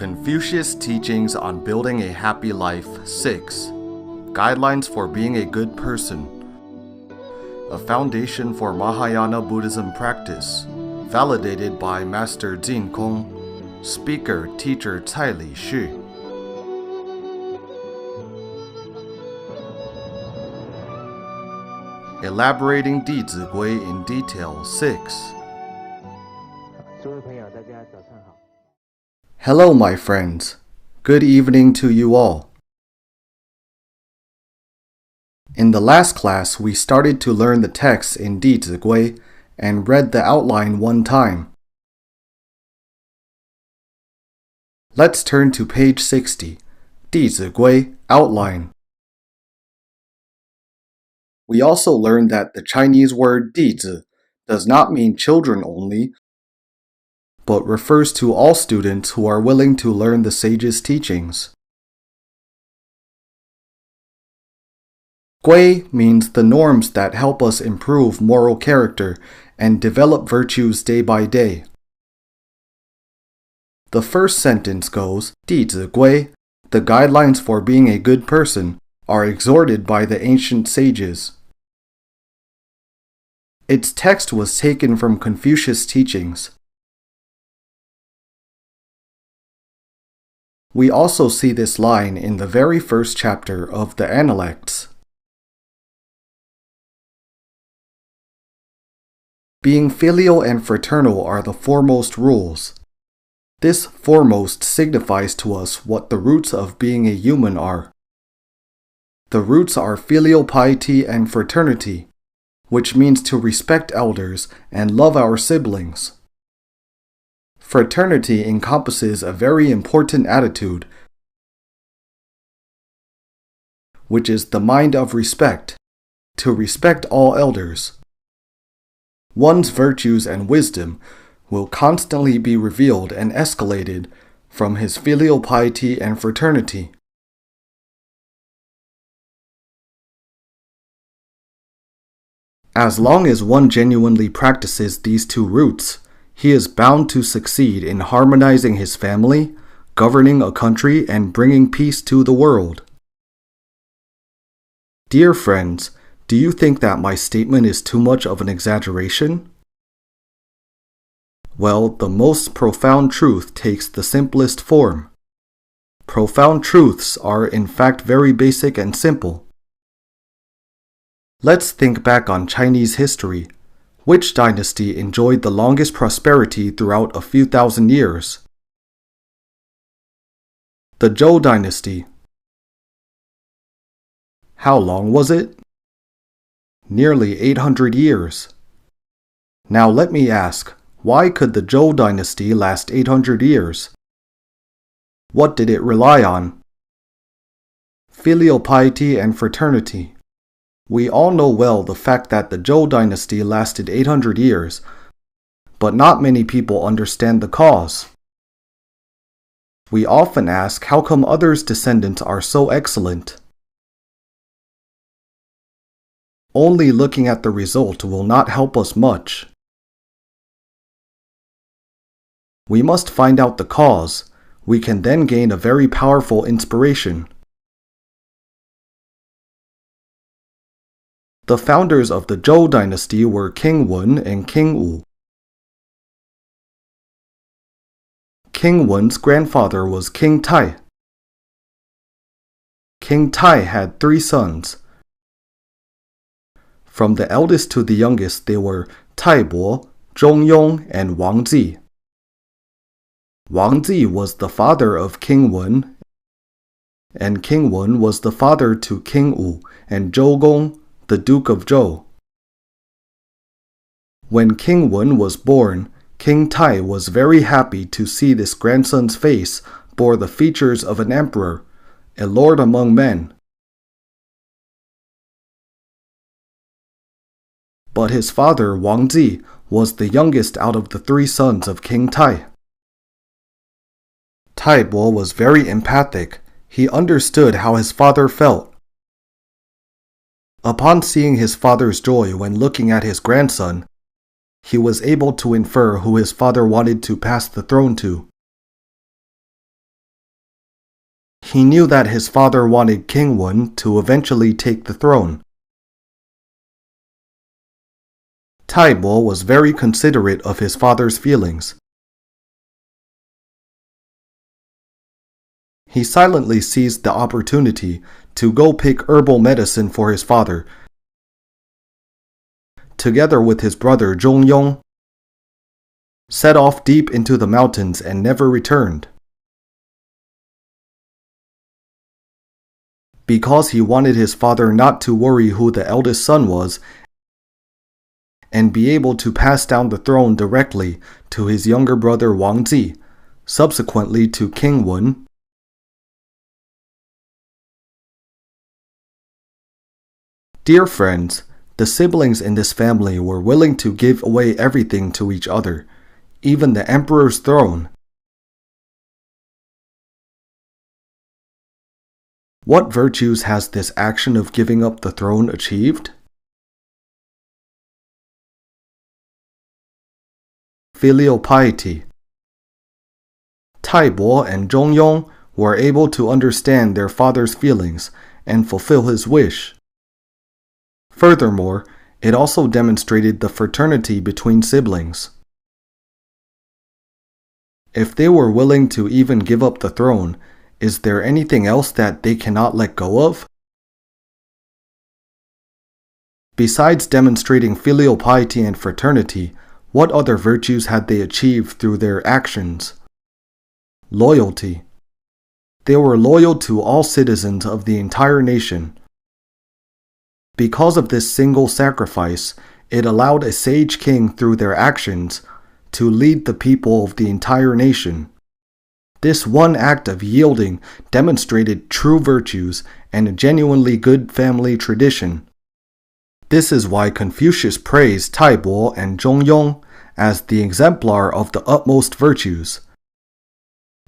Confucius Teachings on Building a Happy Life 6 Guidelines for Being a Good Person. A foundation for Mahayana Buddhism practice, validated by Master Jin-kong, speaker teacher Tsai Lixu. Elaborating Dizigui in detail 6. Hello, my friends. Good evening to you all. In the last class, we started to learn the text in Dizigui and read the outline one time. Let's turn to page 60, Dizigui Outline. We also learned that the Chinese word Dizi does not mean children only, but refers to all students who are willing to learn the sage's teachings. Gui means the norms that help us improve moral character and develop virtues day by day. The first sentence goes, Dizigui, the guidelines for being a good person, are exhorted by the ancient sages. Its text was taken from Confucius' teachings. We also see this line in the very first chapter of the Analects. Being filial and fraternal are the foremost rules. This foremost signifies to us what the roots of being a human are. The roots are filial piety and fraternity, which means to respect elders and love our siblings. Fraternity encompasses a very important attitude, which is the mind of respect, to respect all elders. One's virtues and wisdom will constantly be revealed and escalated from his filial piety and fraternity. As long as one genuinely practices these two roots, he is bound to succeed in harmonizing his family, governing a country, and bringing peace to the world. Dear friends, do you think that my statement is too much of an exaggeration? Well, the most profound truth takes the simplest form. Profound truths are in fact very basic and simple. Let's think back on Chinese history. Which dynasty enjoyed the longest prosperity throughout a few thousand years? The Zhou dynasty. How long was it? Nearly 800 years. Now let me ask, why could the Zhou dynasty last 800 years? What did it rely on? Filial piety and fraternity. We all know well the fact that the Zhou dynasty lasted 800 years, but not many people understand the cause. We often ask how come others' descendants are so excellent. Only looking at the result will not help us much. We must find out the cause. We can then gain a very powerful inspiration. The founders of the Zhou dynasty were King Wen and King Wu. King Wen's grandfather was King Tai. King Tai had 3 sons. From the eldest to the youngest, they were Taibo, Zhongyong, and Wang Zi. Wang Zi was the father of King Wen, and King Wen was the father to King Wu and Zhou Gong, the Duke of Zhou. When King Wen was born, King Tai was very happy to see this grandson's face bore the features of an emperor, a lord among men. But his father, Wang Zi, was the youngest out of the 3 sons of King Tai. Taibo was very empathic. He understood how his father felt. Upon seeing his father's joy when looking at his grandson, he was able to infer who his father wanted to pass the throne to. He knew that his father wanted King Wen to eventually take the throne. Taibo was very considerate of his father's feelings. He silently seized the opportunity to go pick herbal medicine for his father, together with his brother Zhongyong, set off deep into the mountains and never returned. Because he wanted his father not to worry who the eldest son was and be able to pass down the throne directly to his younger brother Wang Zi, subsequently to King Wen. Dear friends, the siblings in this family were willing to give away everything to each other, even the emperor's throne. What virtues has this action of giving up the throne achieved? Filial piety. Taibo and Zhongyong were able to understand their father's feelings and fulfill his wish. Furthermore, it also demonstrated the fraternity between siblings. If they were willing to even give up the throne, is there anything else that they cannot let go of? Besides demonstrating filial piety and fraternity, what other virtues had they achieved through their actions? Loyalty. They were loyal to all citizens of the entire nation. Because of this single sacrifice, it allowed a sage king through their actions to lead the people of the entire nation. This one act of yielding demonstrated true virtues and a genuinely good family tradition. This is why Confucius praised Taibo and Zhongyong as the exemplar of the utmost virtues.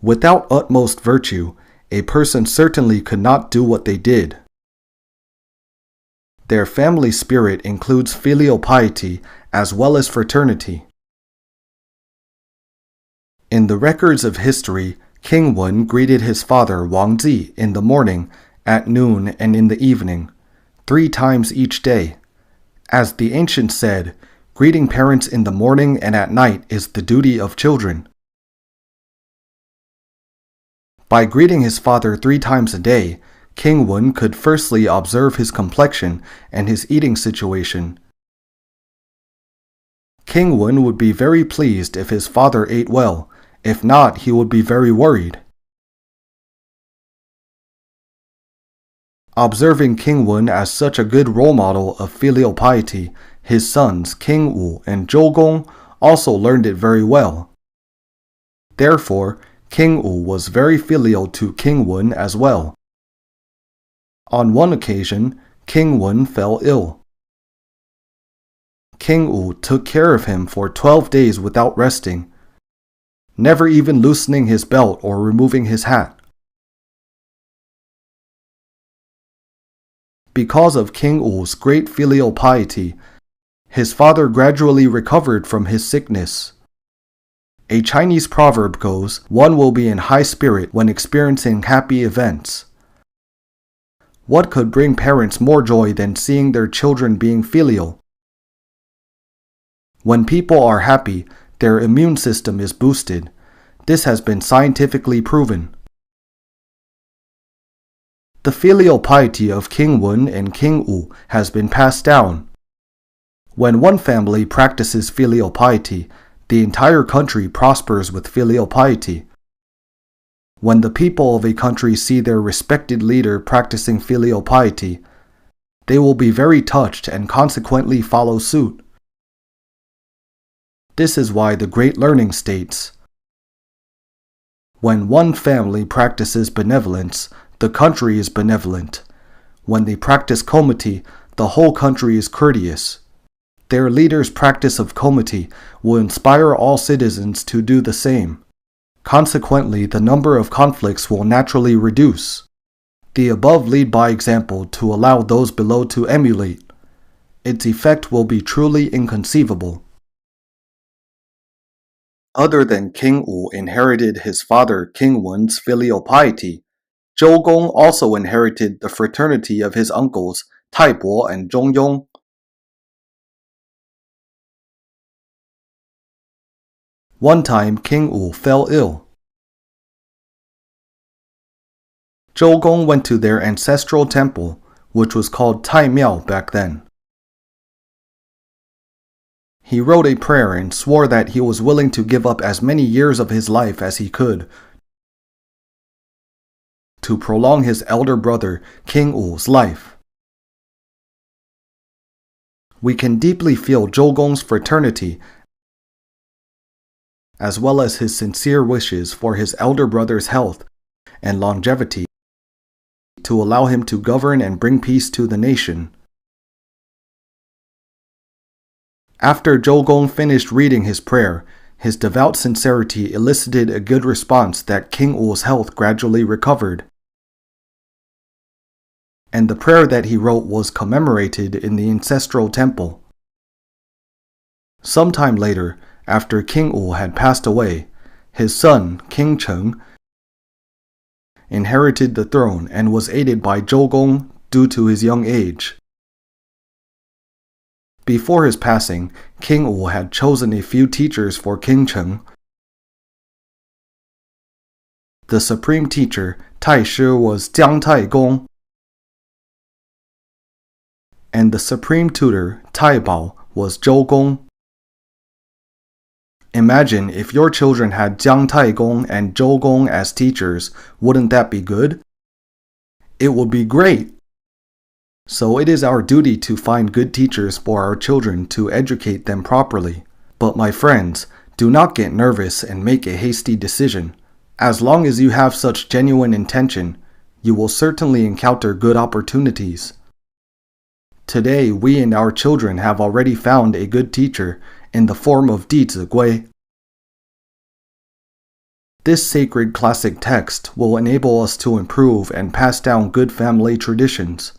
Without utmost virtue, a person certainly could not do what they did. Their family spirit includes filial piety as well as fraternity. In the records of history, King Wen greeted his father Wang Zi in the morning, at noon, and in the evening, 3 times each day. As the ancients said, greeting parents in the morning and at night is the duty of children. By greeting his father 3 times a day, King Wen could firstly observe his complexion and his eating situation. King Wen would be very pleased if his father ate well. If not, he would be very worried. Observing King Wen as such a good role model of filial piety, his sons King Wu and Zhou Gong also learned it very well. Therefore, King Wu was very filial to King Wen as well. On one occasion, King Wen fell ill. King Wu took care of him for 12 days without resting, never even loosening his belt or removing his hat. Because of King Wu's great filial piety, his father gradually recovered from his sickness. A Chinese proverb goes, "One will be in high spirit when experiencing happy events." What could bring parents more joy than seeing their children being filial? When people are happy, their immune system is boosted. This has been scientifically proven. The filial piety of King Wen and King Wu has been passed down. When one family practices filial piety, the entire country prospers with filial piety. When the people of a country see their respected leader practicing filial piety, they will be very touched and consequently follow suit. This is why the Great Learning states, "When one family practices benevolence, the country is benevolent. When they practice comity, the whole country is courteous. Their leader's practice of comity will inspire all citizens to do the same. Consequently, the number of conflicts will naturally reduce. The above lead by example to allow those below to emulate. Its effect will be truly inconceivable." Other than King Wu inherited his father King Wen's filial piety, Zhou Gong also inherited the fraternity of his uncles Tai Bo and Zhong Yong. One time, King Wu fell ill. Zhou Gong went to their ancestral temple, which was called Tai Miao back then. He wrote a prayer and swore that he was willing to give up as many years of his life as he could to prolong his elder brother King Wu's life. We can deeply feel Zhou Gong's fraternity as well as his sincere wishes for his elder brother's health and longevity to allow him to govern and bring peace to the nation. After Zhou Gong finished reading his prayer, his devout sincerity elicited a good response that King Wu's health gradually recovered. And the prayer that he wrote was commemorated in the ancestral temple. Sometime later, after King Wu had passed away, his son, King Cheng, inherited the throne and was aided by Zhou Gong due to his young age. Before his passing, King Wu had chosen a few teachers for King Cheng. The supreme teacher, Tai Shi, was Jiang Tai Gong, and the supreme tutor, Tai Bao, was Zhou Gong. Imagine if your children had Jiang Tai Gong and Zhou Gong as teachers, wouldn't that be good? It would be great! So it is our duty to find good teachers for our children to educate them properly. But my friends, do not get nervous and make a hasty decision. As long as you have such genuine intention, you will certainly encounter good opportunities. Today, we and our children have already found a good teacher in the form of Dizigui. This sacred classic text will enable us to improve and pass down good family traditions.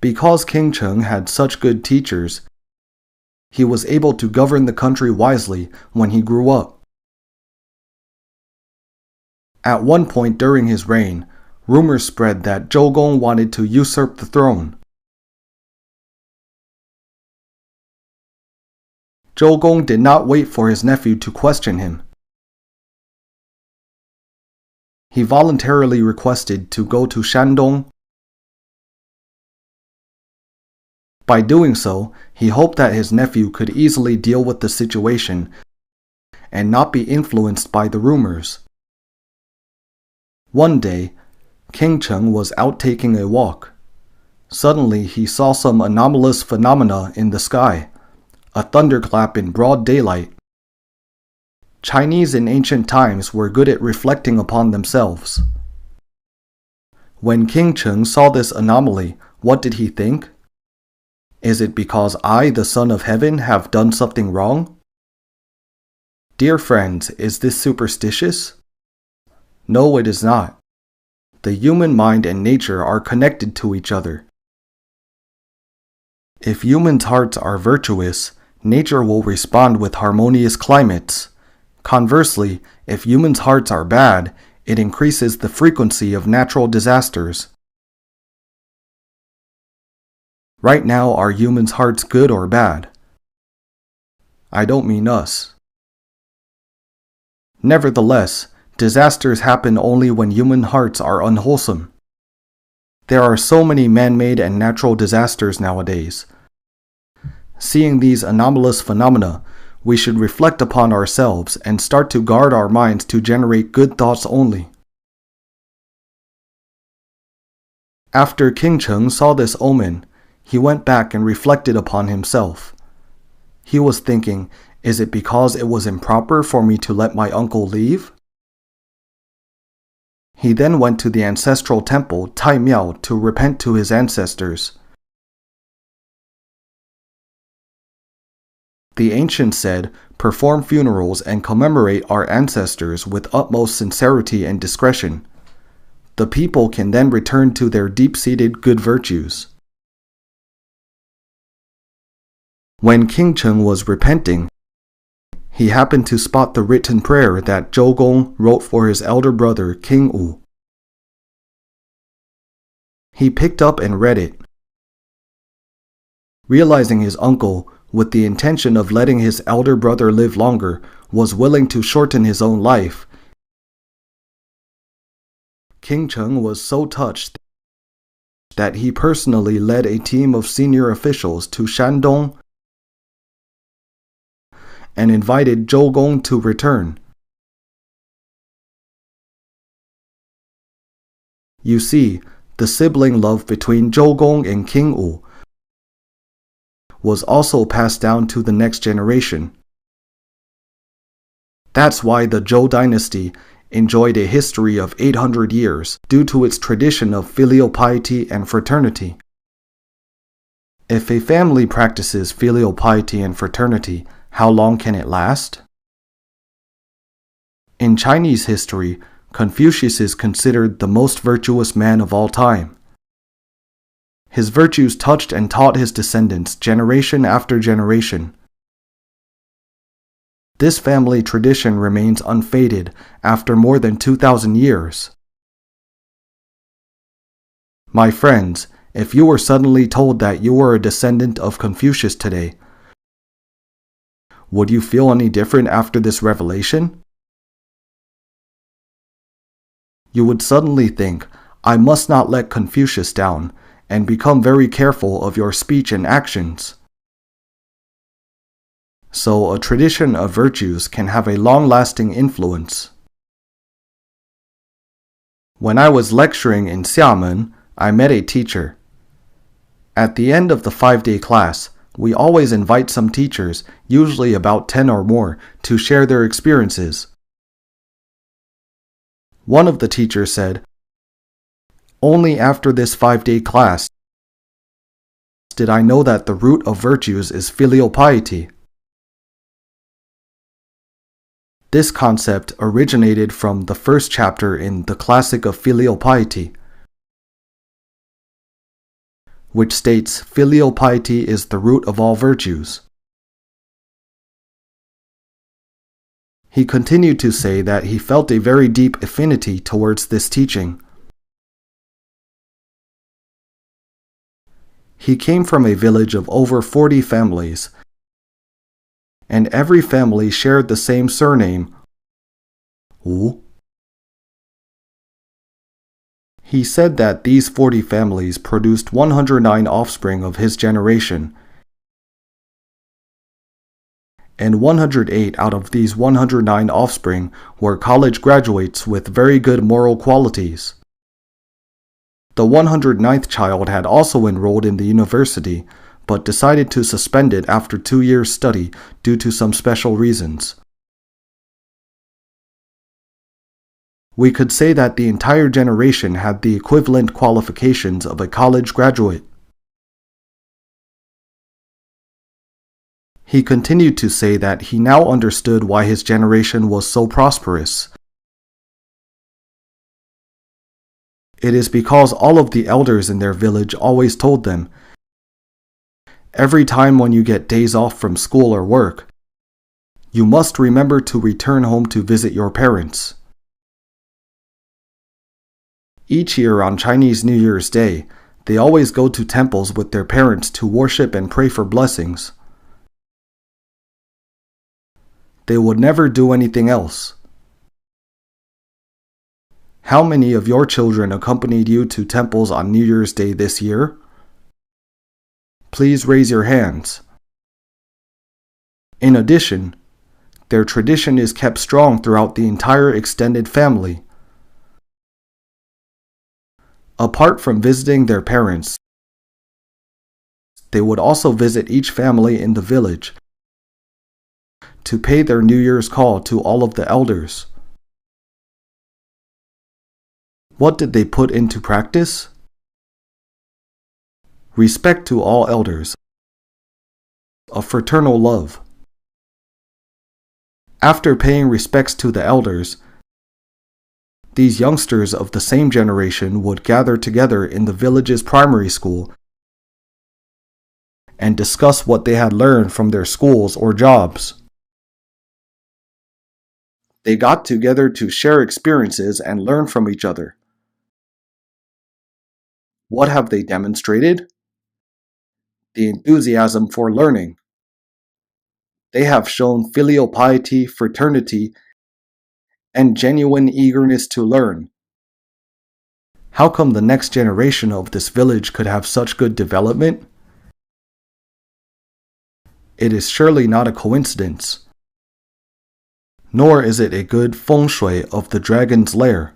Because King Cheng had such good teachers, he was able to govern the country wisely when he grew up. At one point during his reign, rumors spread that Zhou Gong wanted to usurp the throne. Zhou Gong did not wait for his nephew to question him. He voluntarily requested to go to Shandong. By doing so, he hoped that his nephew could easily deal with the situation and not be influenced by the rumors. One day, King Cheng was out taking a walk. Suddenly, he saw some anomalous phenomena in the sky, a thunderclap in broad daylight. Chinese in ancient times were good at reflecting upon themselves. When King Cheng saw this anomaly, what did he think? Is it because I, the Son of Heaven, have done something wrong? Dear friends, is this superstitious? No, it is not. The human mind and nature are connected to each other. If humans' hearts are virtuous, nature will respond with harmonious climates. Conversely, if humans' hearts are bad, it increases the frequency of natural disasters. Right now, are humans' hearts good or bad? I don't mean us. Nevertheless, disasters happen only when human hearts are unwholesome. There are so many man-made and natural disasters nowadays. Seeing these anomalous phenomena, we should reflect upon ourselves and start to guard our minds to generate good thoughts only. After King Cheng saw this omen, he went back and reflected upon himself. He was thinking, is it because it was improper for me to let my uncle leave? He then went to the ancestral temple, Tai Miao, to repent to his ancestors. The ancients said, perform funerals and commemorate our ancestors with utmost sincerity and discretion. The people can then return to their deep-seated good virtues. When King Cheng was repenting, he happened to spot the written prayer that Zhou Gong wrote for his elder brother King Wu. He picked up and read it. Realizing his uncle, with the intention of letting his elder brother live longer, was willing to shorten his own life, King Cheng was so touched that he personally led a team of senior officials to Shandong and invited Zhou Gong to return. You see, the sibling love between Zhou Gong and King Wu was also passed down to the next generation. That's why the Zhou dynasty enjoyed a history of 800 years due to its tradition of filial piety and fraternity. If a family practices filial piety and fraternity, how long can it last? In Chinese history, Confucius is considered the most virtuous man of all time. His virtues touched and taught his descendants generation after generation. This family tradition remains unfaded after more than 2,000 years. My friends, if you were suddenly told that you were a descendant of Confucius today, would you feel any different after this revelation? You would suddenly think, I must not let Confucius down, and become very careful of your speech and actions. So a tradition of virtues can have a long-lasting influence. When I was lecturing in Xiamen, I met a teacher. At the end of the 5-day class, we always invite some teachers, usually about 10 or more, to share their experiences. One of the teachers said, "Only after this 5-day class did I know that the root of virtues is filial piety." This concept originated from the first chapter in the Classic of Filial Piety, which states filial piety is the root of all virtues. He continued to say that he felt a very deep affinity towards this teaching. He came from a village of over 40 families, and every family shared the same surname, Wu. He said that these 40 families produced 109 offspring of his generation, and 108 out of these 109 offspring were college graduates with very good moral qualities. The 109th child had also enrolled in the university, but decided to suspend it after 2 years' study due to some special reasons. We could say that the entire generation had the equivalent qualifications of a college graduate. He continued to say that he now understood why his generation was so prosperous. It is because all of the elders in their village always told them, every time when you get days off from school or work, you must remember to return home to visit your parents. Each year on Chinese New Year's Day, they always go to temples with their parents to worship and pray for blessings. They would never do anything else. How many of your children accompanied you to temples on New Year's Day this year? Please raise your hands. In addition, their tradition is kept strong throughout the entire extended family. Apart from visiting their parents, they would also visit each family in the village to pay their New Year's call to all of the elders. What did they put into practice? Respect to all elders, a fraternal love. After paying respects to the elders, these youngsters of the same generation would gather together in the village's primary school and discuss what they had learned from their schools or jobs. They got together to share experiences and learn from each other. What have they demonstrated? The enthusiasm for learning. They have shown filial piety, fraternity, and genuine eagerness to learn. How come the next generation of this village could have such good development? It is surely not a coincidence. Nor is it a good feng shui of the dragon's lair.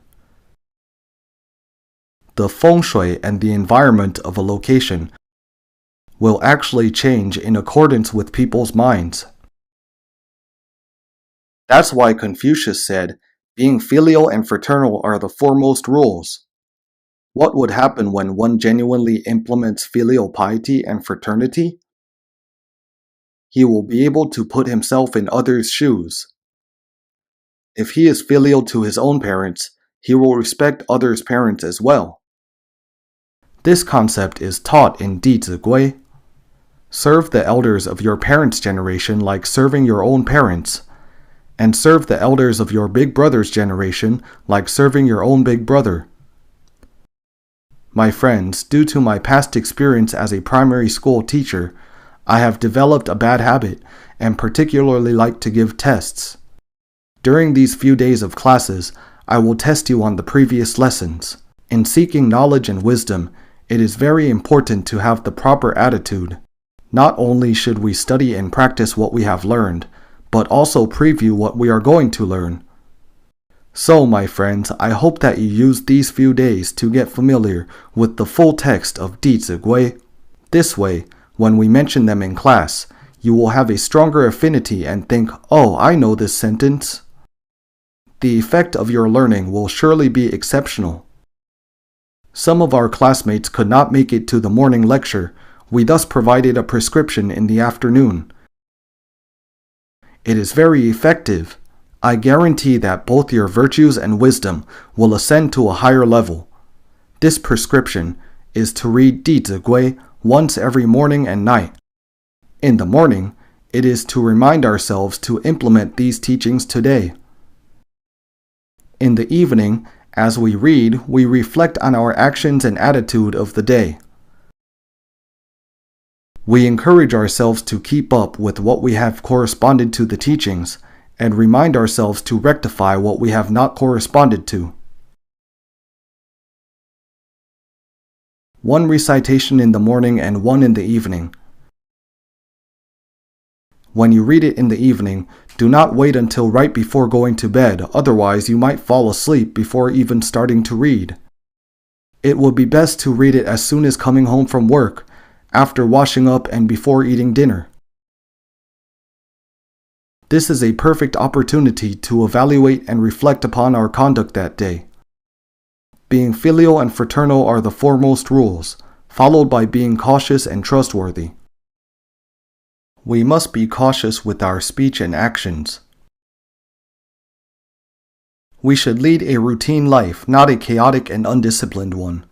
The feng shui and the environment of a location will actually change in accordance with people's minds. That's why Confucius said, being filial and fraternal are the foremost rules. What would happen when one genuinely implements filial piety and fraternity? He will be able to put himself in others' shoes. If he is filial to his own parents, he will respect others' parents as well. This concept is taught in Dizigui. Serve the elders of your parents' generation like serving your own parents, and serve the elders of your big brother's generation like serving your own big brother. My friends, due to my past experience as a primary school teacher, I have developed a bad habit and particularly like to give tests. During these few days of classes, I will test you on the previous lessons. In seeking knowledge and wisdom, it is very important to have the proper attitude. Not only should we study and practice what we have learned, but also preview what we are going to learn. So, my friends, I hope that you use these few days to get familiar with the full text of Dizigui. This way, when we mention them in class, you will have a stronger affinity and think, oh, I know this sentence. The effect of your learning will surely be exceptional. Some of our classmates could not make it to the morning lecture. We thus provided a prescription in the afternoon. It is very effective. I guarantee that both your virtues and wisdom will ascend to a higher level. This prescription is to read Dizigui once every morning and night. In the morning, it is to remind ourselves to implement these teachings today. In the evening, as we read, we reflect on our actions and attitude of the day. We encourage ourselves to keep up with what we have corresponded to the teachings, and remind ourselves to rectify what we have not corresponded to. One recitation in the morning and one in the evening. When you read it in the evening, do not wait until right before going to bed, otherwise you might fall asleep before even starting to read. It would be best to read it as soon as coming home from work, after washing up and before eating dinner. This is a perfect opportunity to evaluate and reflect upon our conduct that day. Being filial and fraternal are the foremost rules, followed by being cautious and trustworthy. We must be cautious with our speech and actions. We should lead a routine life, not a chaotic and undisciplined one.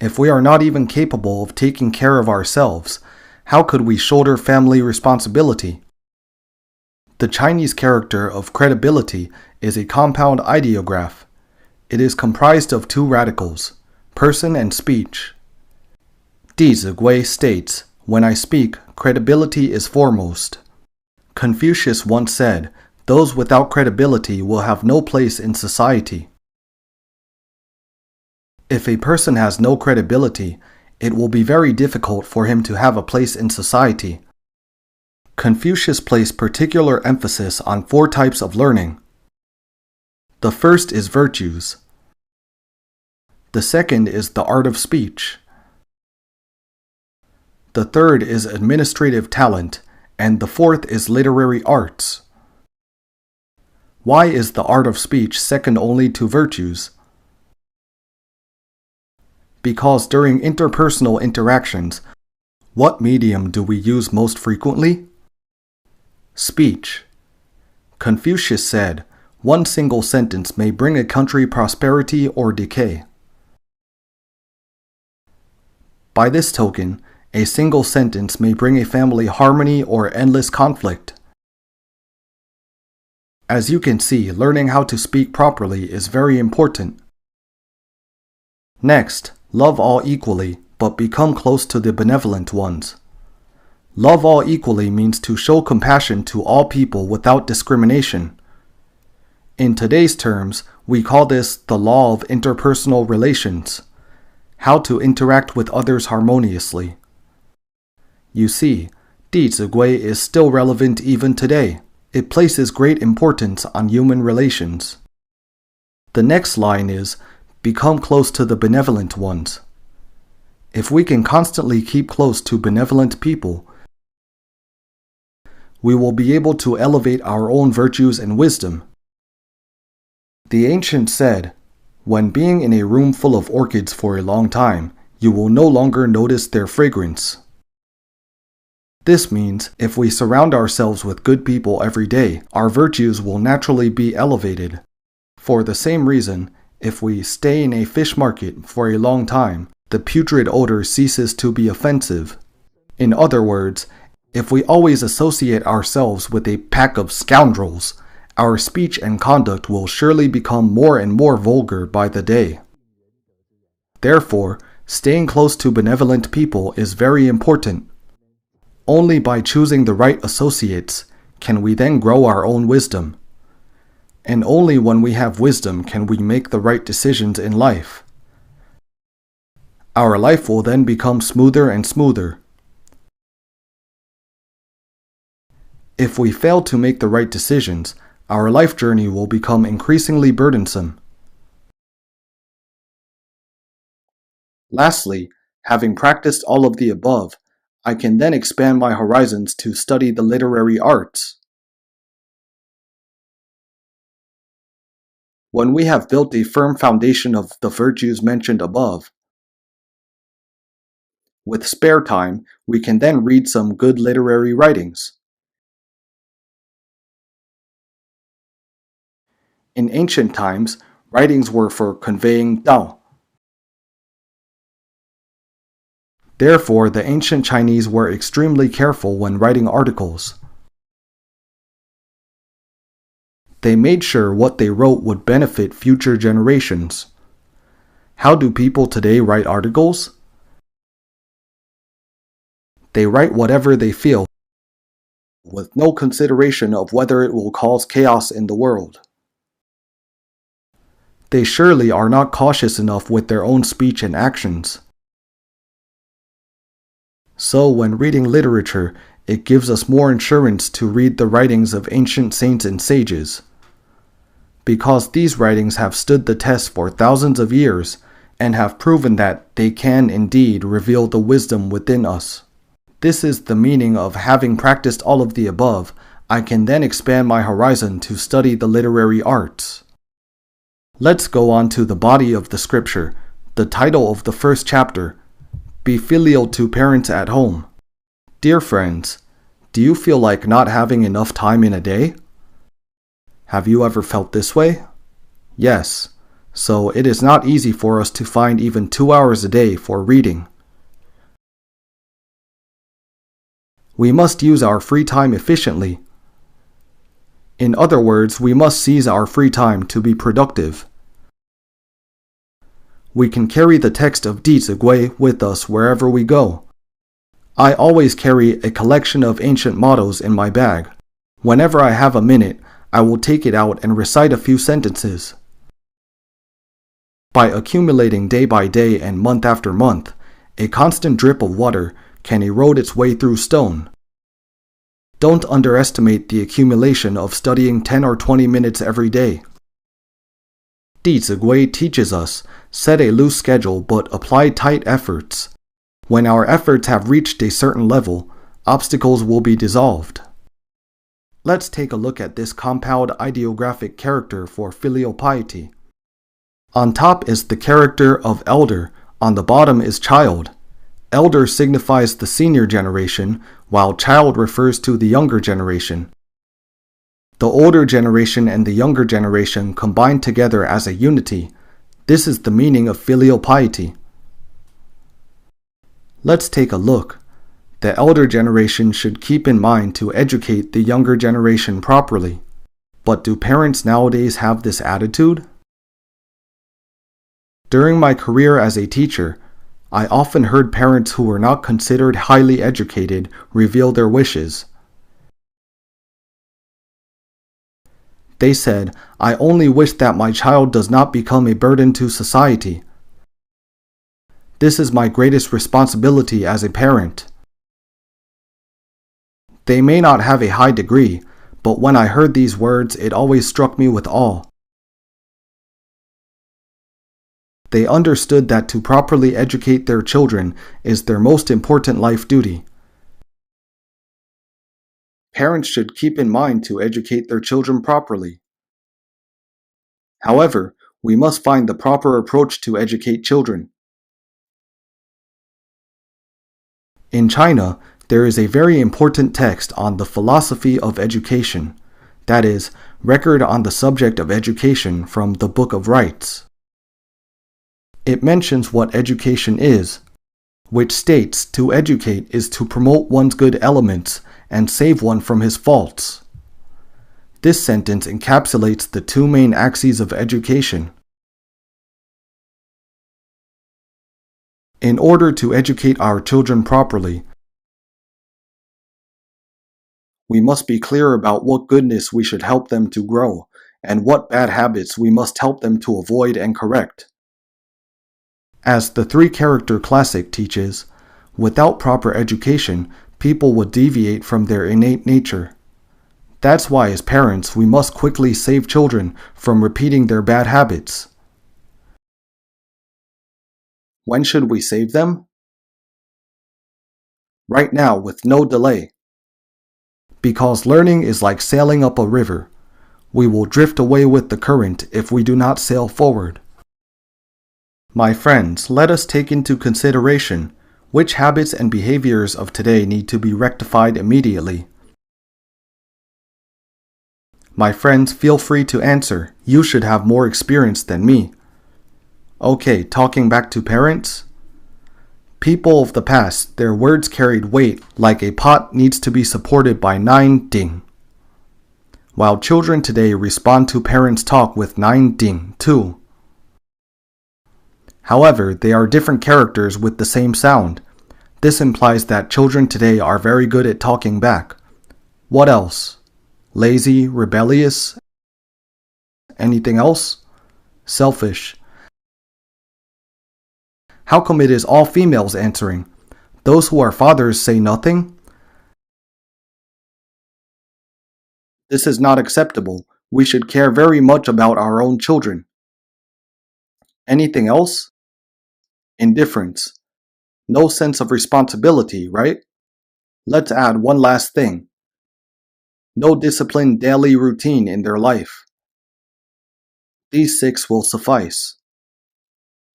If we are not even capable of taking care of ourselves, how could we shoulder family responsibility? The Chinese character of credibility is a compound ideograph. It is comprised of two radicals, person and speech. Dizigui states, when I speak, credibility is foremost. Confucius once said, those without credibility will have no place in society. If a person has no credibility, it will be very difficult for him to have a place in society. Confucius placed particular emphasis on 4 types of learning. The first is virtues. The second is the art of speech. The third is administrative talent, and the fourth is literary arts. Why is the art of speech second only to virtues? Because during interpersonal interactions, what medium do we use most frequently? Speech. Confucius said, one single sentence may bring a country prosperity or decay. By this token, a single sentence may bring a family harmony or endless conflict. As you can see, learning how to speak properly is very important. Next, love all equally, but become close to the benevolent ones. Love all equally means to show compassion to all people without discrimination. In today's terms, we call this the law of interpersonal relations, how to interact with others harmoniously. You see, Dizigui is still relevant even today. It places great importance on human relations. The next line is, become close to the benevolent ones. If we can constantly keep close to benevolent people, we will be able to elevate our own virtues and wisdom. The ancients said, when being in a room full of orchids for a long time, you will no longer notice their fragrance. This means, if we surround ourselves with good people every day, our virtues will naturally be elevated. For the same reason, if we stay in a fish market for a long time, the putrid odor ceases to be offensive. In other words, if we always associate ourselves with a pack of scoundrels, our speech and conduct will surely become more and more vulgar by the day. Therefore, staying close to benevolent people is very important. Only by choosing the right associates can we then grow our own wisdom. And only when we have wisdom can we make the right decisions in life. Our life will then become smoother and smoother. If we fail to make the right decisions, our life journey will become increasingly burdensome. Lastly, having practiced all of the above, I can then expand my horizons to study the literary arts. When we have built a firm foundation of the virtues mentioned above, with spare time, we can then read some good literary writings. In ancient times, writings were for conveying Tao. Therefore, the ancient Chinese were extremely careful when writing articles. They made sure what they wrote would benefit future generations. How do people today write articles? They write whatever they feel, with no consideration of whether it will cause chaos in the world. They surely are not cautious enough with their own speech and actions. So when reading literature, it gives us more insurance to read the writings of ancient saints and sages. Because these writings have stood the test for thousands of years and have proven that they can indeed reveal the wisdom within us. This is the meaning of having practiced all of the above, I can then expand my horizon to study the literary arts. Let's go on to the body of the scripture, the title of the first chapter, Be Filial to Parents at Home. Dear friends, do you feel like not having enough time in a day? Have you ever felt this way? Yes, so it is not easy for us to find even 2 hours a day for reading. We must use our free time efficiently. In other words, we must seize our free time to be productive. We can carry the text of Dizigui with us wherever we go. I always carry a collection of ancient mottos in my bag. Whenever I have a minute, I will take it out and recite a few sentences. By accumulating day by day and month after month, a constant drip of water can erode its way through stone. Don't underestimate the accumulation of studying 10 or 20 minutes every day. Dizigui teaches us, set a loose schedule but apply tight efforts. When our efforts have reached a certain level, obstacles will be dissolved. Let's take a look at this compound ideographic character for filial piety. On top is the character of elder, on the bottom is child. Elder signifies the senior generation, while child refers to the younger generation. The older generation and the younger generation combine together as a unity. This is the meaning of filial piety. Let's take a look. The elder generation should keep in mind to educate the younger generation properly. But do parents nowadays have this attitude? During my career as a teacher, I often heard parents who were not considered highly educated reveal their wishes. They said, "I only wish that my child does not become a burden to society. This is my greatest responsibility as a parent." They may not have a high degree, but when I heard these words, it always struck me with awe. They understood that to properly educate their children is their most important life duty. Parents should keep in mind to educate their children properly. However, we must find the proper approach to educate children. In China, there is a very important text on the philosophy of education, that is, record on the subject of education from the Book of Rites. It mentions what education is, which states to educate is to promote one's good elements and save one from his faults. This sentence encapsulates the two main axes of education. In order to educate our children properly, we must be clear about what goodness we should help them to grow, and what bad habits we must help them to avoid and correct. As the three-character classic teaches, without proper education, people would deviate from their innate nature. That's why as parents we must quickly save children from repeating their bad habits. When should we save them? Right now, with no delay. Because learning is like sailing up a river. We will drift away with the current if we do not sail forward. My friends, let us take into consideration which habits and behaviors of today need to be rectified immediately. My friends, feel free to answer. You should have more experience than me. Okay, talking back to parents. People of the past, their words carried weight like a pot needs to be supported by 9 ding. While children today respond to parents' talk with 9 ding too. However, they are different characters with the same sound. This implies that children today are very good at talking back. What else? Lazy, rebellious? Anything else? Selfish. How come it is all females answering? Those who are fathers say nothing? This is not acceptable. We should care very much about our own children. Anything else? Indifference. No sense of responsibility, right? Let's add one last thing. No disciplined daily routine in their life. These 6 will suffice.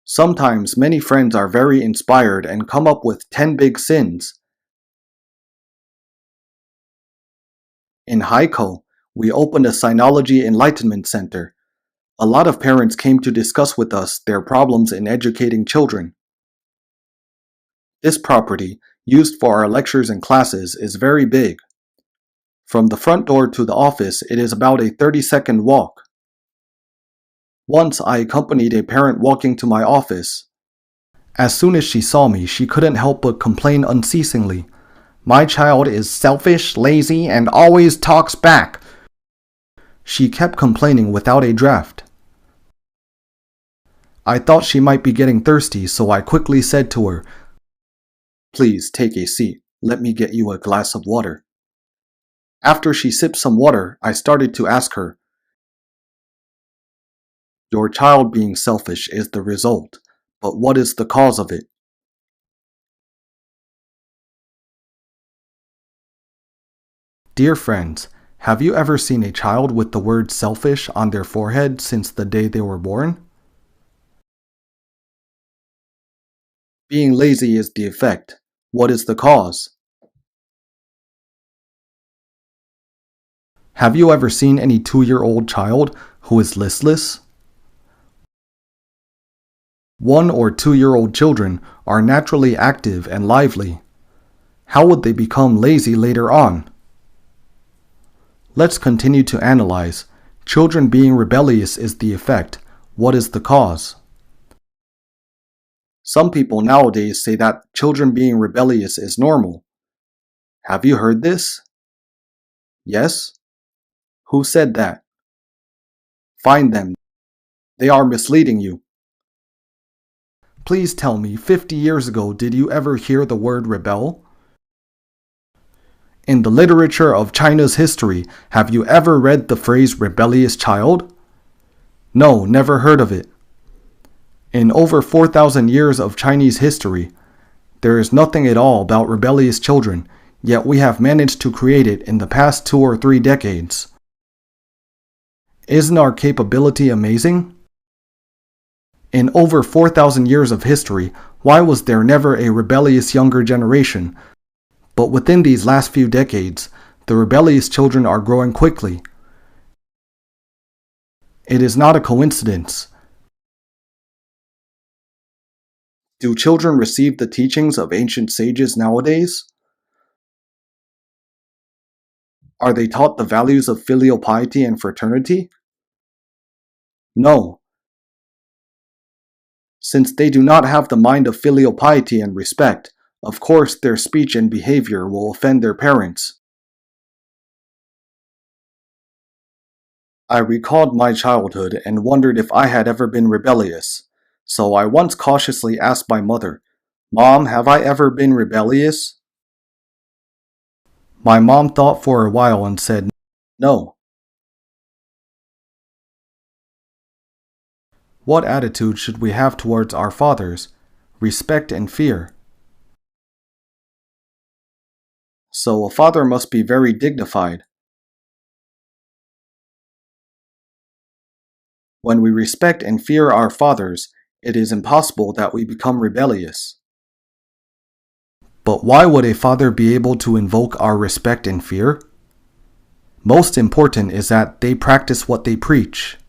Sometimes many friends are very inspired and come up with 10 big sins. In Haikou, we opened a Sinology Enlightenment Center. A lot of parents came to discuss with us their problems in educating children. This property, used for our lectures and classes, is very big. From the front door to the office, it is about a 30-second walk. Once I accompanied a parent walking to my office. As soon as she saw me, she couldn't help but complain unceasingly. "My child is selfish, lazy, and always talks back." She kept complaining without a draft. I thought she might be getting thirsty, so I quickly said to her, "Please take a seat. Let me get you a glass of water." After she sipped some water, I started to ask her, "Your child being selfish is the result, but what is the cause of it?" Dear friends, have you ever seen a child with the word selfish on their forehead since the day they were born? Being lazy is the effect. What is the cause? Have you ever seen any 2-year-old child who is listless? 1 or 2-year-old children are naturally active and lively. How would they become lazy later on? Let's continue to analyze Children being rebellious is the effect. What is the cause? Some people nowadays say that children being rebellious is normal. Have you heard this? Yes? Who said that? Find them. They are misleading you. Please tell me, 50 years ago, did you ever hear the word rebel? In the literature of China's history, have you ever read the phrase rebellious child? No, never heard of it. In over 4,000 years of Chinese history, there is nothing at all about rebellious children, yet we have managed to create it in the past 2 or 3 decades. Isn't our capability amazing? In over 4,000 years of history, why was there never a rebellious younger generation? But within these last few decades, the rebellious children are growing quickly. It is not a coincidence. Do children receive the teachings of ancient sages nowadays? Are they taught the values of filial piety and fraternity? No. Since they do not have the mind of filial piety and respect, of course their speech and behavior will offend their parents. I recalled my childhood and wondered if I had ever been rebellious. So I once cautiously asked my mother, "Mom, have I ever been rebellious?" My mom thought for a while and said, "No." What attitude should we have towards our fathers? Respect and fear. So a father must be very dignified. When we respect and fear our fathers, it is impossible that we become rebellious. But why would a father be able to invoke our respect and fear? Most important is that they practice what they preach.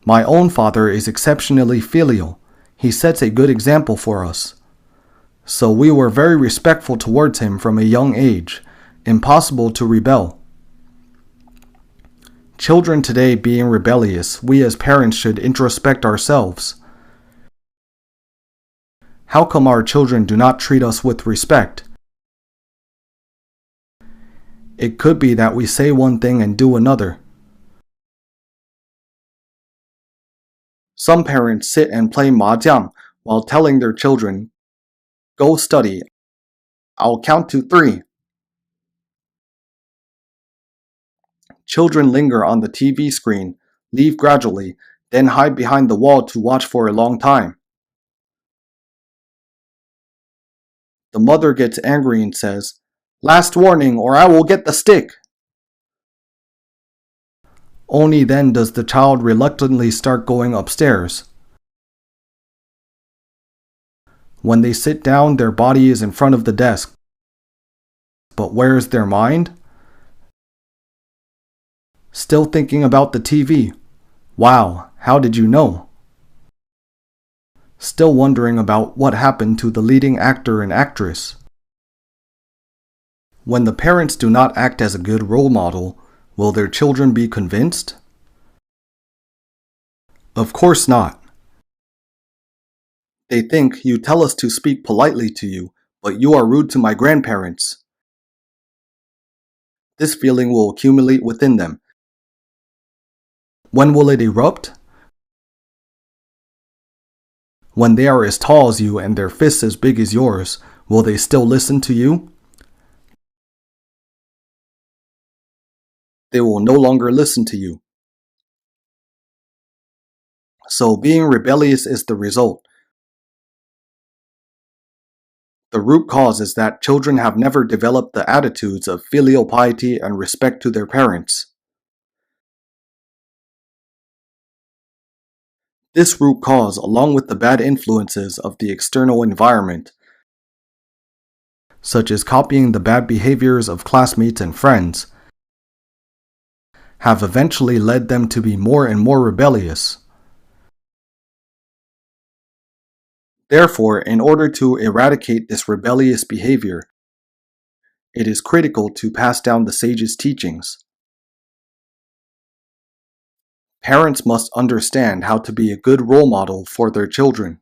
My own father is exceptionally filial. He sets a good example for us. So we were very respectful towards him from a young age. Impossible to rebel. Children today being rebellious, we as parents should introspect ourselves. How come our children do not treat us with respect? It could be that we say one thing and do another. Some parents sit and play mahjong while telling their children, "Go study. I'll count to 3. Children linger on the TV screen, leave gradually, then hide behind the wall to watch for a long time. The mother gets angry and says, "Last warning or I will get the stick." Only then does the child reluctantly start going upstairs. When they sit down, their body is in front of the desk. But where is their mind? Still thinking about the TV. Wow, how did you know? Still wondering about what happened to the leading actor and actress. When the parents do not act as a good role model, will their children be convinced? Of course not. They think you tell us to speak politely to you, but you are rude to my grandparents. This feeling will accumulate within them. When will it erupt? When they are as tall as you and their fists as big as yours, will they still listen to you? They will no longer listen to you. So being rebellious is the result. The root cause is that children have never developed the attitudes of filial piety and respect to their parents. This root cause, along with the bad influences of the external environment, such as copying the bad behaviors of classmates and friends, have eventually led them to be more and more rebellious. Therefore, in order to eradicate this rebellious behavior, it is critical to pass down the sage's teachings. Parents must understand how to be a good role model for their children.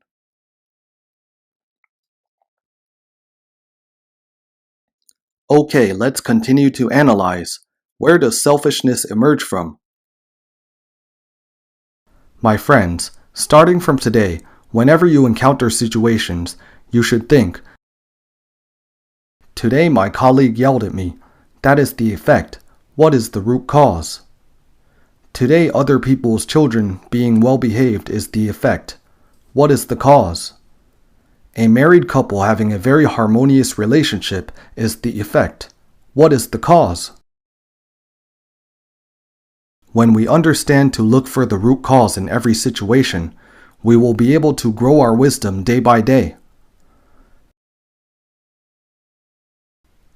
Okay, let's continue to analyze. Where does selfishness emerge from? My friends, starting from today, whenever you encounter situations, you should think, today my colleague yelled at me. That is the effect. What is the root cause? Today other people's children being well behaved is the effect. What is the cause? A married couple having a very harmonious relationship is the effect. What is the cause? When we understand to look for the root cause in every situation, we will be able to grow our wisdom day by day.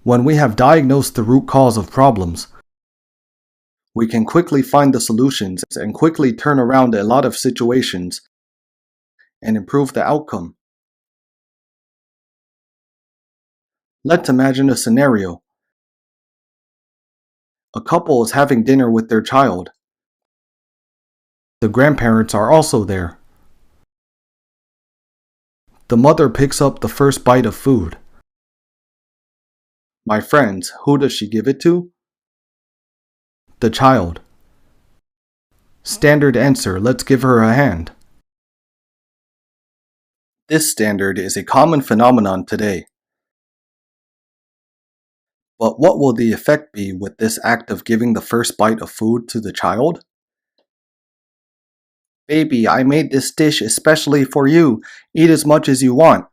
When we have diagnosed the root cause of problems, we can quickly find the solutions and quickly turn around a lot of situations and improve the outcome. Let's imagine a scenario. A couple is having dinner with their child. The grandparents are also there. The mother picks up the first bite of food. My friends, who does she give it to? The child. Standard answer, let's give her a hand. This standard is a common phenomenon today. But what will the effect be with this act of giving the first bite of food to the child? Baby, I made this dish especially for you. Eat as much as you want.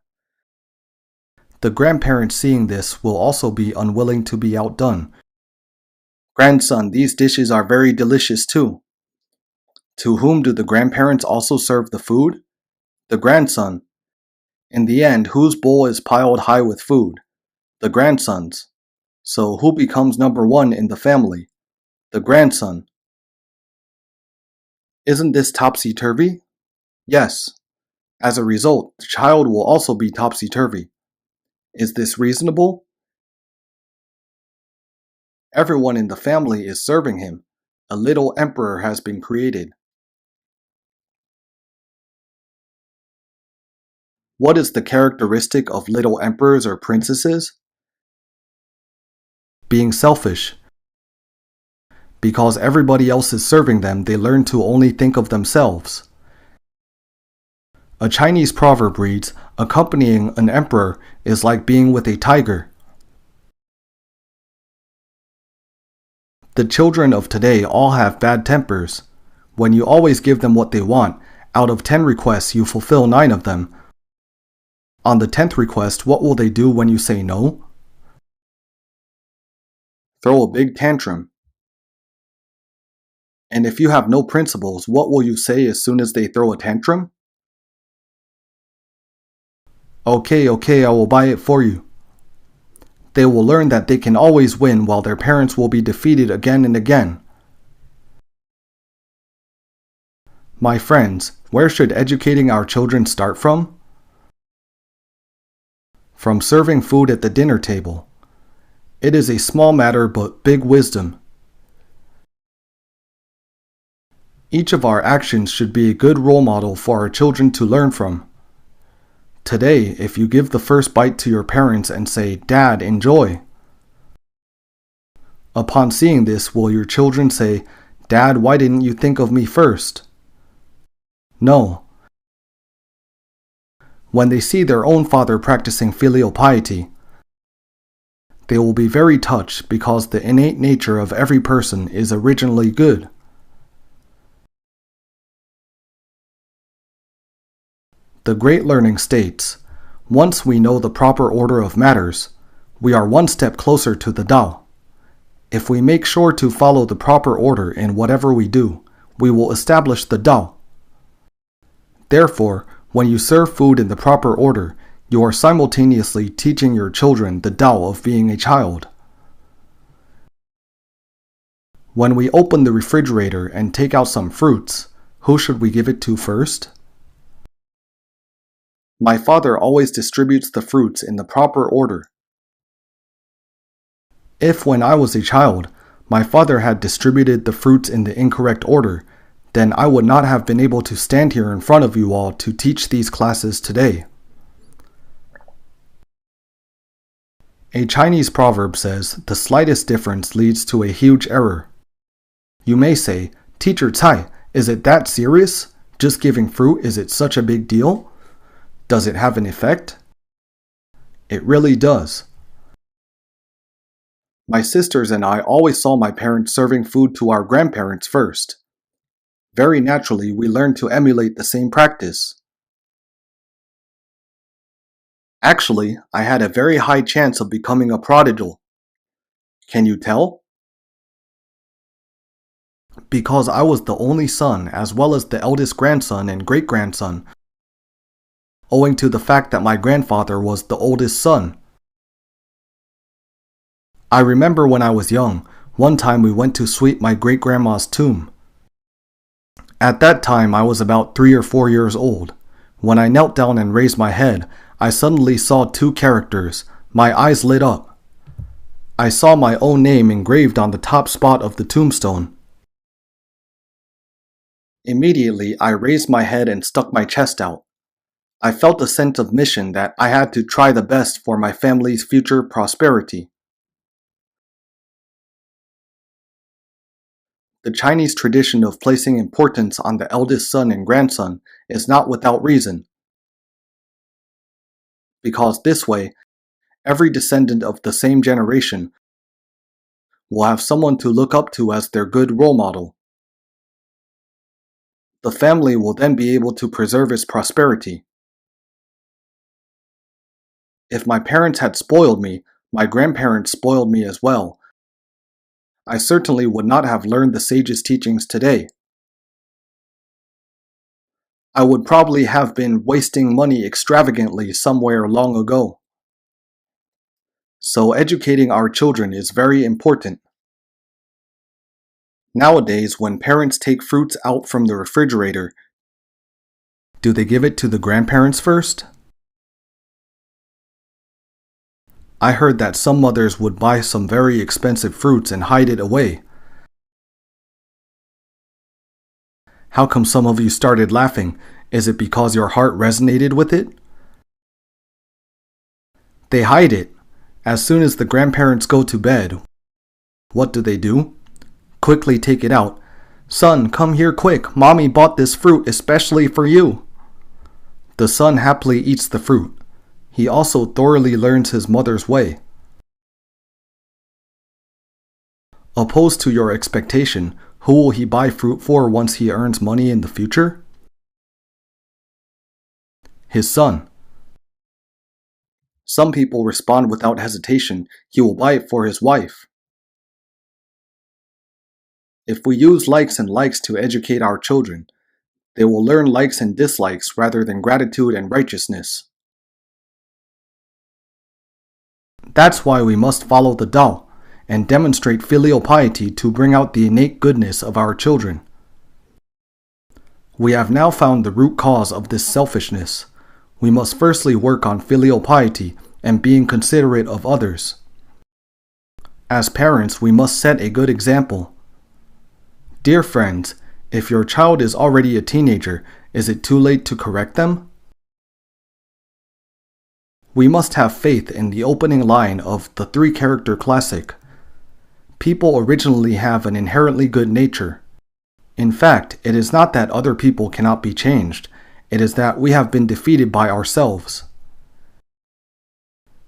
The grandparents seeing this will also be unwilling to be outdone. Grandson, these dishes are very delicious too. To whom do the grandparents also serve the food? The grandson. In the end, whose bowl is piled high with food? The grandson's. So who becomes number one in the family? The grandson. Isn't this topsy-turvy? Yes. As a result, the child will also be topsy-turvy. Is this reasonable? Everyone in the family is serving him. A little emperor has been created. What is the characteristic of little emperors or princesses? Being selfish. Because everybody else is serving them, they learn to only think of themselves. A Chinese proverb reads, accompanying an emperor is like being with a tiger. The children of today all have bad tempers. When you always give them what they want, out of 10 requests you fulfill 9 of them. On the 10th request, what will they do when you say no? Throw a big tantrum. And if you have no principles, what will you say as soon as they throw a tantrum? Okay, I will buy it for you. They will learn that they can always win while their parents will be defeated again and again. My friends, where should educating our children start from? From serving food at the dinner table. It is a small matter but big wisdom. Each of our actions should be a good role model for our children to learn from. Today, if you give the first bite to your parents and say, "Dad, enjoy." Upon seeing this, will your children say, "Dad, why didn't you think of me first?" No. When they see their own father practicing filial piety, they will be very touched because the innate nature of every person is originally good. The Great Learning states, once we know the proper order of matters, we are one step closer to the Tao. If we make sure to follow the proper order in whatever we do, we will establish the Tao. Therefore, when you serve food in the proper order, you are simultaneously teaching your children the Tao of being a child. When we open the refrigerator and take out some fruits, who should we give it to first? My father always distributes the fruits in the proper order. If when I was a child, my father had distributed the fruits in the incorrect order, then I would not have been able to stand here in front of you all to teach these classes today. A Chinese proverb says, "The slightest difference leads to a huge error." You may say, "Teacher Tsai, is it that serious? Just giving fruit, is it such a big deal? Does it have an effect?" It really does. My sisters and I always saw my parents serving food to our grandparents first. Very naturally, we learned to emulate the same practice. Actually, I had a very high chance of becoming a prodigal. Can you tell? Because I was the only son as well as the eldest grandson and great-grandson, owing to the fact that my grandfather was the oldest son. I remember when I was young, one time we went to sweep my great-grandma's tomb. At that time I was about 3 or 4 years old. When I knelt down and raised my head, I suddenly saw two characters. My eyes lit up. I saw my own name engraved on the top spot of the tombstone. Immediately, I raised my head and stuck my chest out. I felt a sense of mission that I had to try the best for my family's future prosperity. The Chinese tradition of placing importance on the eldest son and grandson is not without reason, because this way, every descendant of the same generation will have someone to look up to as their good role model. The family will then be able to preserve its prosperity. If my parents had spoiled me, my grandparents spoiled me as well. I certainly would not have learned the sage's teachings today. I would probably have been wasting money extravagantly somewhere long ago. So educating our children is very important. Nowadays, when parents take fruits out from the refrigerator, do they give it to the grandparents first? I heard that some mothers would buy some very expensive fruits and hide it away. How come some of you started laughing? Is it because your heart resonated with it? They hide it. As soon as the grandparents go to bed, what do? Quickly take it out. "Son, come here quick. Mommy bought this fruit especially for you." The son happily eats the fruit. He also thoroughly learns his mother's way. Opposed to your expectation, who will he buy fruit for once he earns money in the future? His son. Some people respond without hesitation. He will buy it for his wife. If we use likes and likes to educate our children, they will learn likes and dislikes rather than gratitude and righteousness. That's why we must follow the Tao and demonstrate filial piety to bring out the innate goodness of our children. We have now found the root cause of this selfishness. We must firstly work on filial piety and being considerate of others. As parents, we must set a good example. Dear friends, if your child is already a teenager, is it too late to correct them? We must have faith in the opening line of the three-character classic. People originally have an inherently good nature. In fact, it is not that other people cannot be changed. It is that we have been defeated by ourselves.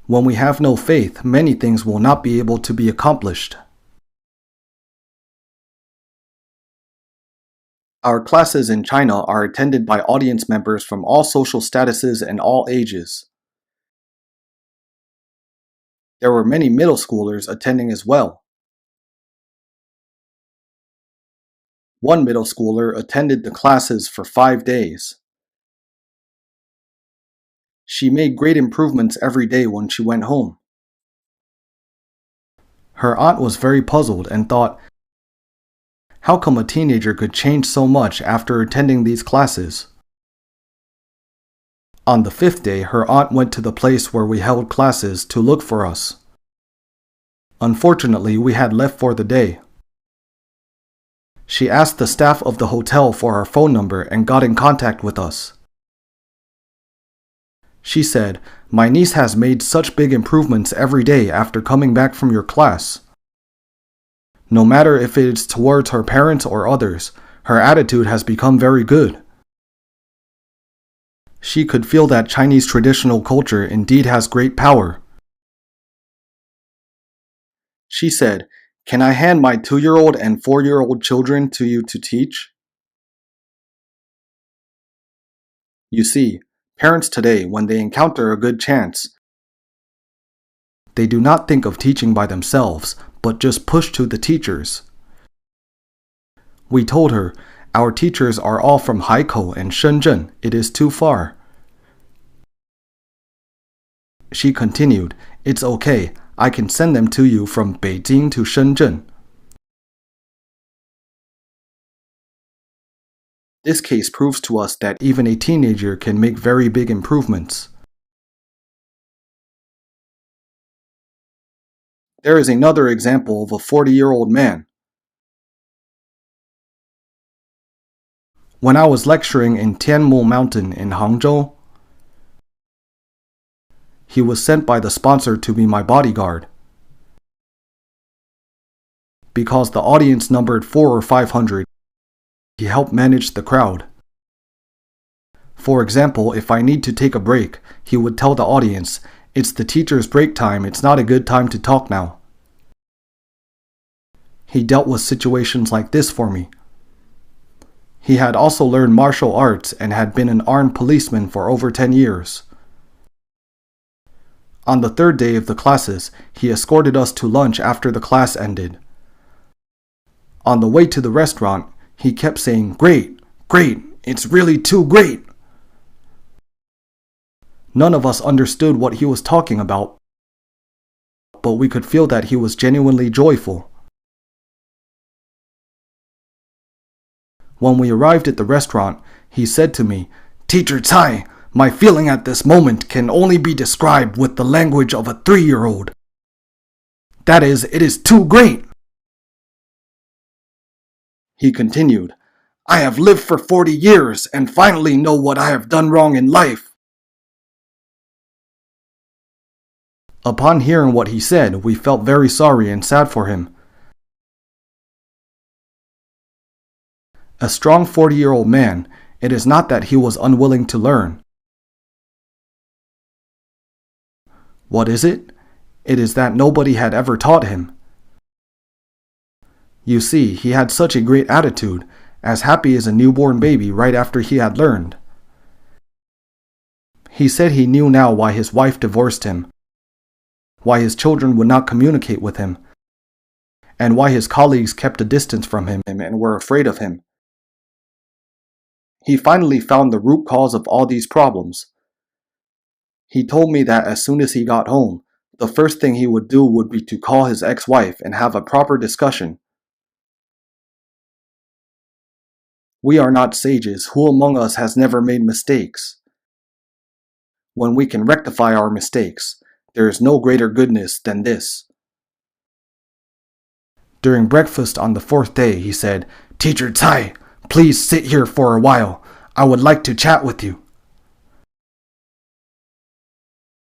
When we have no faith, many things will not be able to be accomplished. Our classes in China are attended by audience members from all social statuses and all ages. There were many middle schoolers attending as well. One middle schooler attended the classes for 5 days. She made great improvements every day when she went home. Her aunt was very puzzled and thought, how come a teenager could change so much after attending these classes? On the 5th day, her aunt went to the place where we held classes to look for us. Unfortunately, we had left for the day. She asked the staff of the hotel for our phone number and got in contact with us. She said, "My niece has made such big improvements every day after coming back from your class. No matter if it is towards her parents or others, her attitude has become very good." She could feel that Chinese traditional culture indeed has great power. She said, "Can I hand my 2-year-old and 4-year-old children to you to teach?" You see, parents today, when they encounter a good chance, they do not think of teaching by themselves, but just push to the teachers. We told her, "Our teachers are all from Haikou and Shenzhen. It is too far." She continued, "It's okay. I can send them to you from Beijing to Shenzhen." This case proves to us that even a teenager can make very big improvements. There is another example of a 40-year-old man. When I was lecturing in Tianmu Mountain in Hangzhou, he was sent by the sponsor to be my bodyguard. Because the audience numbered 400 or 500, he helped manage the crowd. For example, if I need to take a break, he would tell the audience, "It's the teacher's break time, it's not a good time to talk now." He dealt with situations like this for me. He had also learned martial arts and had been an armed policeman for over 10 years. On the third day of the classes, he escorted us to lunch after the class ended. On the way to the restaurant, he kept saying, "Great, great, it's really too great." None of us understood what he was talking about, but we could feel that he was genuinely joyful. When we arrived at the restaurant, he said to me, "Teacher Tsai, my feeling at this moment can only be described with the language of a 3-year-old. That is, it is too great." He continued, "I have lived for 40 years and finally know what I have done wrong in life." Upon hearing what he said, we felt very sorry and sad for him. A strong 40-year-old man, it is not that he was unwilling to learn. What is it? It is that nobody had ever taught him. You see, he had such a great attitude, as happy as a newborn baby right after he had learned. He said he knew now why his wife divorced him, why his children would not communicate with him, and why his colleagues kept a distance from him and were afraid of him. He finally found the root cause of all these problems. He told me that as soon as he got home, the first thing he would do would be to call his ex-wife and have a proper discussion. We are not sages. Who among us has never made mistakes? When we can rectify our mistakes, there is no greater goodness than this. During breakfast on the 4th day, he said, "Teacher Tsai, please sit here for a while. I would like to chat with you."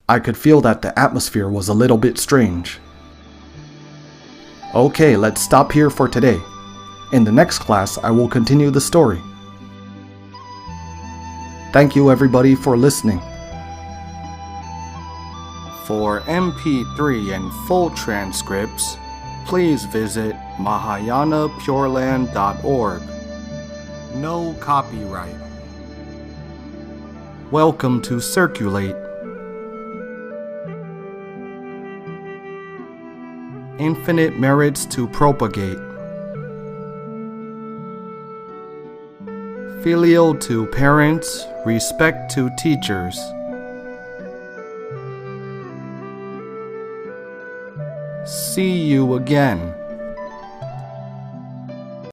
I could feel that the atmosphere was a little bit strange. Okay, let's stop here for today. In the next class, I will continue the story. Thank you everybody for listening. For MP3 and full transcripts, please visit mahayanapureland.org. No copyright. Welcome to Circulate. Infinite merits to propagate. Filial to parents, respect to teachers. See you again.